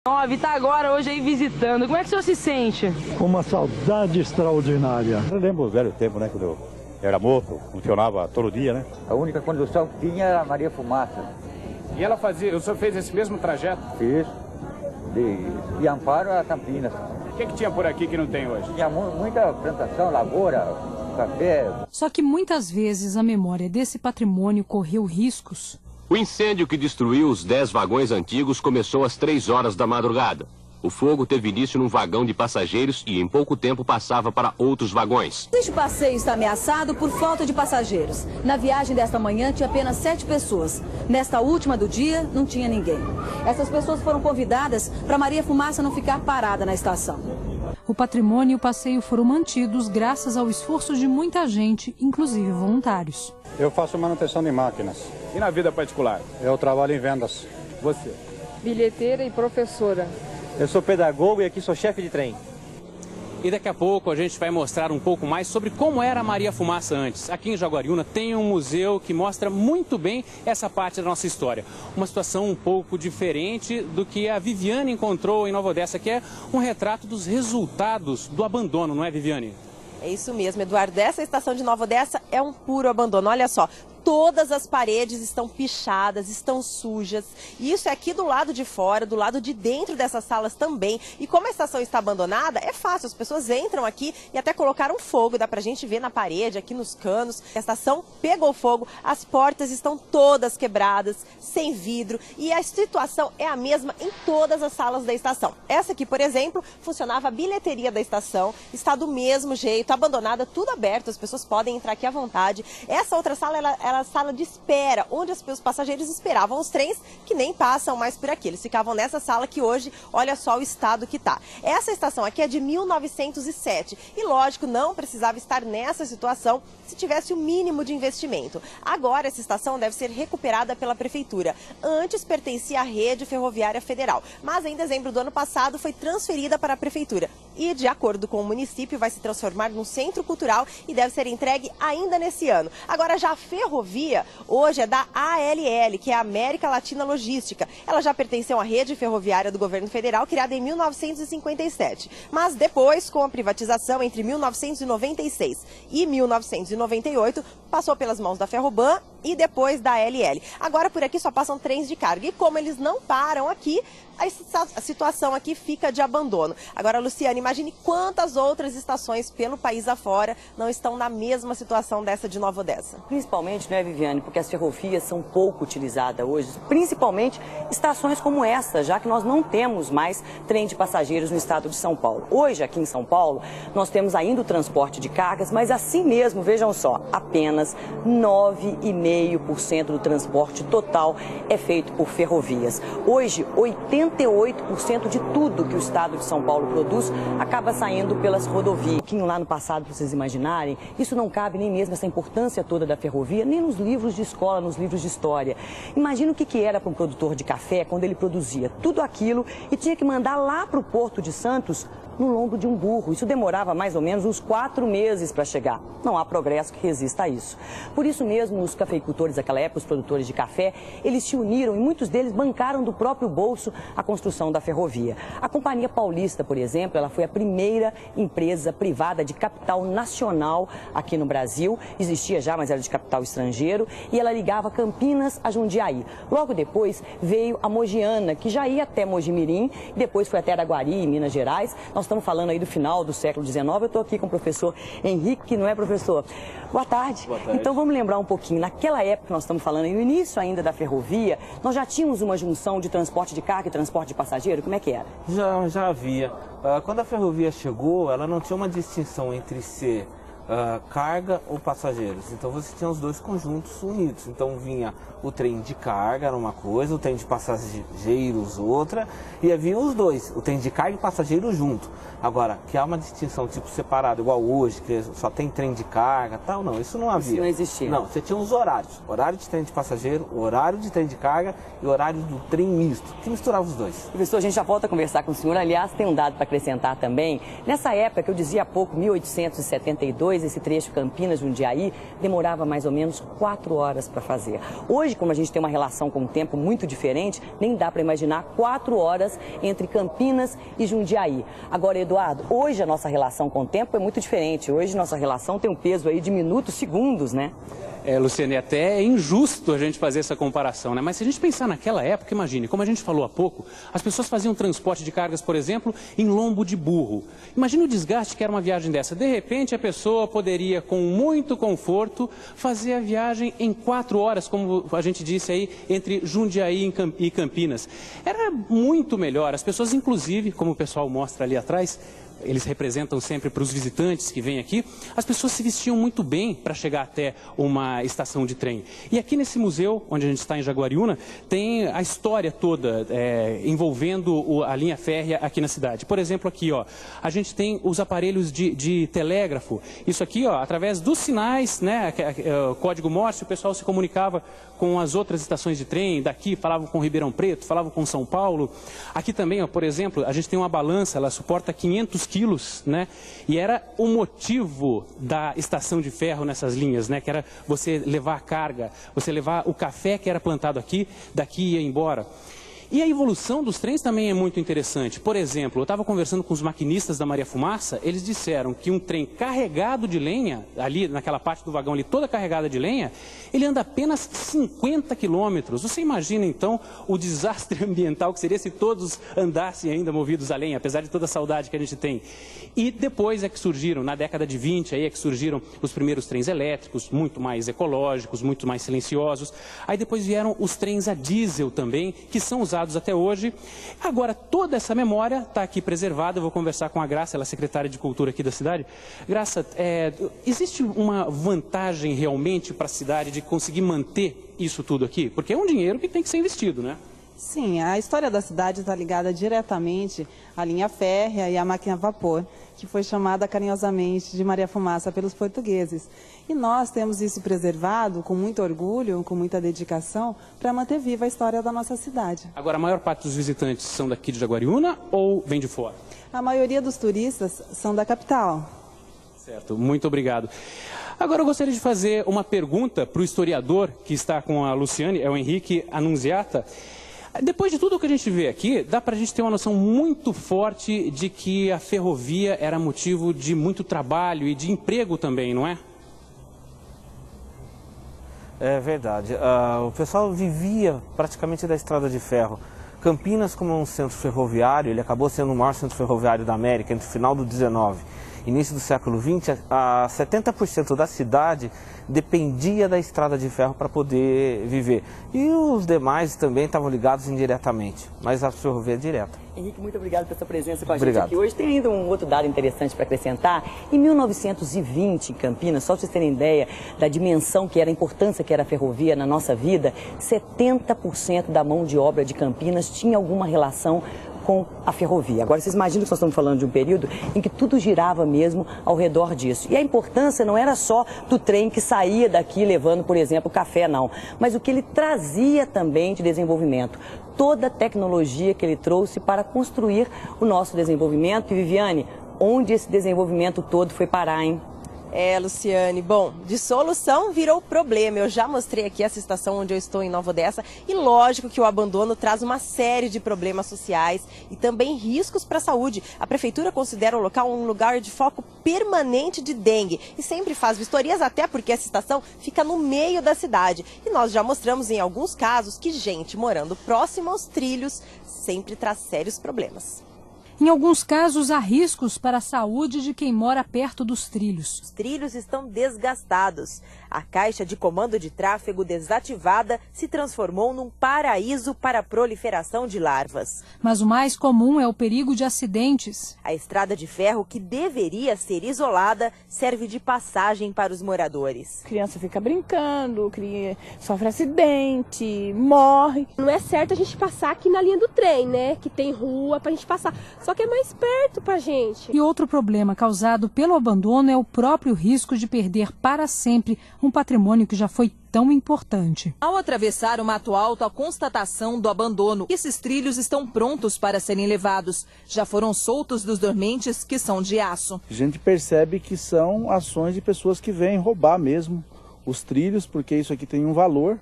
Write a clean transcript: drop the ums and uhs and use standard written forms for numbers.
Tá agora hoje aí visitando. Como é que o senhor se sente? Uma saudade extraordinária. Eu lembro o velho tempo, né? Quando eu era moço, funcionava todo dia, né? A única condução que tinha era a Maria Fumaça. E ela fazia, o senhor fez esse mesmo trajeto? Fiz. De Amparo a Campinas. O que tinha por aqui que não tem hoje? Tinha muita plantação, lavoura, café. Só que muitas vezes a memória desse patrimônio correu riscos. O incêndio que destruiu os 10 vagões antigos começou às 3 horas da madrugada. O fogo teve início num vagão de passageiros e em pouco tempo passava para outros vagões. Este passeio está ameaçado por falta de passageiros. Na viagem desta manhã tinha apenas 7 pessoas. Nesta última do dia, não tinha ninguém. Essas pessoas foram convidadas para Maria Fumaça não ficar parada na estação. O patrimônio e o passeio foram mantidos graças ao esforço de muita gente, inclusive voluntários. Eu faço manutenção de máquinas. E na vida particular? Eu trabalho em vendas. Você? Bilheteira e professora. Eu sou pedagogo e aqui sou chefe de trem. E daqui a pouco a gente vai mostrar um pouco mais sobre como era a Maria Fumaça antes. Aqui em Jaguariúna tem um museu que mostra muito bem essa parte da nossa história. Uma situação um pouco diferente do que a Viviane encontrou em Nova Odessa, que é um retrato dos resultados do abandono, não é, Viviane? É isso mesmo, Eduardo. Essa estação de Nova Odessa é um puro abandono. Olha só. Todas as paredes estão pichadas, estão sujas. E isso é aqui do lado de fora, do lado de dentro dessas salas também. E como a estação está abandonada, é fácil. As pessoas entram aqui e até colocaram fogo. Dá pra gente ver na parede, aqui nos canos. A estação pegou fogo, as portas estão todas quebradas, sem vidro. E a situação é a mesma em todas as salas da estação. Essa aqui, por exemplo, funcionava a bilheteria da estação. Está do mesmo jeito, abandonada, tudo aberto. As pessoas podem entrar aqui à vontade. Essa outra sala, ela a sala de espera, onde os passageiros esperavam os trens que nem passam mais por aqui. Eles ficavam nessa sala que hoje, olha só o estado que está. Essa estação aqui é de 1907 e, lógico, não precisava estar nessa situação se tivesse o mínimo de investimento. Agora, essa estação deve ser recuperada pela prefeitura. Antes pertencia à rede ferroviária federal, mas em dezembro do ano passado foi transferida para a prefeitura. E, de acordo com o município, vai se transformar num centro cultural e deve ser entregue ainda nesse ano. Agora, já a ferrovia, hoje é da ALL, que é a América Latina Logística. Ela já pertenceu à rede ferroviária do governo federal, criada em 1957. Mas depois, com a privatização entre 1996 e 1998, passou pelas mãos da Ferroban e depois da ALL. Agora, por aqui só passam trens de carga. E como eles não param aqui, a situação aqui fica de abandono. Agora, Luciane, imagine quantas outras estações pelo país afora não estão na mesma situação dessa de Nova Odessa. Principalmente, né, Viviane, porque as ferrovias são pouco utilizadas hoje, principalmente estações como essa, já que nós não temos mais trem de passageiros no estado de São Paulo. Hoje, aqui em São Paulo, nós temos ainda o transporte de cargas, mas assim mesmo, vejam só, apenas 9,5% do transporte total é feito por ferrovias. Hoje, 88% de tudo que o estado de São Paulo produz acaba saindo pelas rodovias. Um pouquinho lá no passado, para vocês imaginarem, isso não cabe nem mesmo essa importância toda da ferrovia, nem nos livros de escola, nos livros de história. Imagina o que era para um produtor de café quando ele produzia tudo aquilo e tinha que mandar lá para o Porto de Santos no lombo de um burro. Isso demorava mais ou menos uns 4 meses para chegar. Não há progresso que resista a isso. Por isso mesmo, os cafeicultores daquela época, os produtores de café, eles se uniram e muitos deles bancaram do próprio bolso a construção da ferrovia. A Companhia Paulista, por exemplo, ela foi a primeira empresa privada de capital nacional aqui no Brasil. Existia já, mas era de capital estrangeiro, e ela ligava Campinas a Jundiaí. Logo depois veio a Mogiana, que já ia até Mojimirim, depois foi até Araguari, em Minas Gerais. Nós estamos falando aí do final do século XIX. Eu estou aqui com o professor Henrique, que não é professor. Boa tarde. Boa tarde. Então vamos lembrar um pouquinho. Naquela época que nós estamos falando, no início ainda da ferrovia, nós já tínhamos uma junção de transporte de carga e transporte de passageiro? Como é que era? Já havia. Quando a ferrovia chegou, ela não tinha uma distinção entre ser carga ou passageiros. Então você tinha os dois conjuntos unidos. Então vinha o trem de carga, era uma coisa, o trem de passageiros outra, e havia os dois, o trem de carga e passageiro junto. Agora, que há uma distinção tipo separada, igual hoje, que só tem trem de carga, tal, não, isso não havia. Isso não existia. Não, você tinha os horários, horário de trem de passageiro, horário de trem de carga e horário do trem misto, que misturava os dois. Professor, a gente já volta a conversar com o senhor. Aliás, tem um dado para acrescentar também. Nessa época, que eu dizia há pouco, 1872, depois, esse trecho Campinas-Jundiaí demorava mais ou menos 4 horas para fazer. Hoje, como a gente tem uma relação com o tempo muito diferente, nem dá para imaginar 4 horas entre Campinas e Jundiaí. Agora, Eduardo, hoje a nossa relação com o tempo é muito diferente. Hoje nossa relação tem um peso aí de minutos, segundos, né? Luciane, até é injusto a gente fazer essa comparação, né? Mas se a gente pensar naquela época, imagine, como a gente falou há pouco, as pessoas faziam transporte de cargas, por exemplo, em lombo de burro. Imagine o desgaste que era uma viagem dessa. De repente, a pessoa poderia, com muito conforto, fazer a viagem em 4 horas, como a gente disse aí, entre Jundiaí e Campinas. Era muito melhor. As pessoas, inclusive, como o pessoal mostra ali atrás, eles representam sempre para os visitantes que vêm aqui, as pessoas se vestiam muito bem para chegar até uma estação de trem. E aqui nesse museu, onde a gente está em Jaguariúna, tem a história toda envolvendo a linha férrea aqui na cidade. Por exemplo, aqui, ó, a gente tem os aparelhos de telégrafo. Isso aqui, ó, através dos sinais, né, código Morse, o pessoal se comunicava com as outras estações de trem. Daqui falavam com Ribeirão Preto, falavam com São Paulo. Aqui também, ó, por exemplo, a gente tem uma balança, ela suporta 500 quilos, né? E era o motivo da estação de ferro nessas linhas, né? Que era você levar a carga, você levar o café que era plantado aqui, daqui ia embora. E a evolução dos trens também é muito interessante. Por exemplo, eu estava conversando com os maquinistas da Maria Fumaça, eles disseram que um trem carregado de lenha, ali naquela parte do vagão ali, toda carregada de lenha, ele anda apenas 50 quilômetros. Você imagina, então, o desastre ambiental que seria se todos andassem ainda movidos a lenha, apesar de toda a saudade que a gente tem. E depois é que surgiram, na década de 20, aí é que surgiram os primeiros trens elétricos, muito mais ecológicos, muito mais silenciosos. Aí depois vieram os trens a diesel também, que são usados até hoje. Agora, toda essa memória está aqui preservada. Eu vou conversar com a Graça, ela é secretária de Cultura aqui da cidade. Graça, existe uma vantagem realmente para a cidade de conseguir manter isso tudo aqui? Porque é um dinheiro que tem que ser investido, né? Sim, a história da cidade está ligada diretamente à linha férrea e à máquina a vapor, que foi chamada carinhosamente de Maria Fumaça pelos portugueses. E nós temos isso preservado com muito orgulho, com muita dedicação, para manter viva a história da nossa cidade. Agora, a maior parte dos visitantes são daqui de Jaguariúna ou vem de fora? A maioria dos turistas são da capital. Certo, muito obrigado. Agora eu gostaria de fazer uma pergunta para o historiador que está com a Luciane, é o Henrique Annunziata. Depois de tudo o que a gente vê aqui, dá para a gente ter uma noção muito forte de que a ferrovia era motivo de muito trabalho e de emprego também, não é? É verdade. O pessoal vivia praticamente da estrada de ferro. Campinas, como é um centro ferroviário, ele acabou sendo o maior centro ferroviário da América entre o final do 19 e início do século 20, 70% da cidade dependia da estrada de ferro para poder viver. E os demais também estavam ligados indiretamente, mas a ferrovia é direta. Henrique, muito obrigado pela sua presença com a Obrigado. gente aqui hoje. Tem ainda um outro dado interessante para acrescentar. Em 1920, em Campinas, só para vocês terem ideia da dimensão que era, a importância que era a ferrovia na nossa vida, 70% da mão de obra de Campinas tinha alguma relação com a ferrovia. Agora, vocês imaginam que nós estamos falando de um período em que tudo girava mesmo ao redor disso. E a importância não era só do trem que saía daqui levando, por exemplo, café, não. Mas o que ele trazia também de desenvolvimento. Toda a tecnologia que ele trouxe para construir o nosso desenvolvimento. E, Viviane, onde esse desenvolvimento todo foi parar, hein? Luciane, bom, de solução virou problema. Eu já mostrei aqui essa estação onde eu estou em Nova Odessa e lógico que o abandono traz uma série de problemas sociais e também riscos para a saúde. A prefeitura considera o local um lugar de foco permanente de dengue e sempre faz vistorias, até porque essa estação fica no meio da cidade. E nós já mostramos em alguns casos que gente morando próximo aos trilhos sempre traz sérios problemas. Em alguns casos, há riscos para a saúde de quem mora perto dos trilhos. Os trilhos estão desgastados. A caixa de comando de tráfego desativada se transformou num paraíso para a proliferação de larvas. Mas o mais comum é o perigo de acidentes. A estrada de ferro, que deveria ser isolada, serve de passagem para os moradores. A criança fica brincando, sofre acidente, morre. Não é certo a gente passar aqui na linha do trem, né? Que tem rua para a gente passar. Só que é mais perto pra gente. E outro problema causado pelo abandono é o próprio risco de perder para sempre um patrimônio que já foi tão importante. Ao atravessar o Mato Alto, a constatação do abandono. Esses trilhos estão prontos para serem levados. Já foram soltos dos dormentes, que são de aço. A gente percebe que são ações de pessoas que vêm roubar mesmo os trilhos, porque isso aqui tem um valor.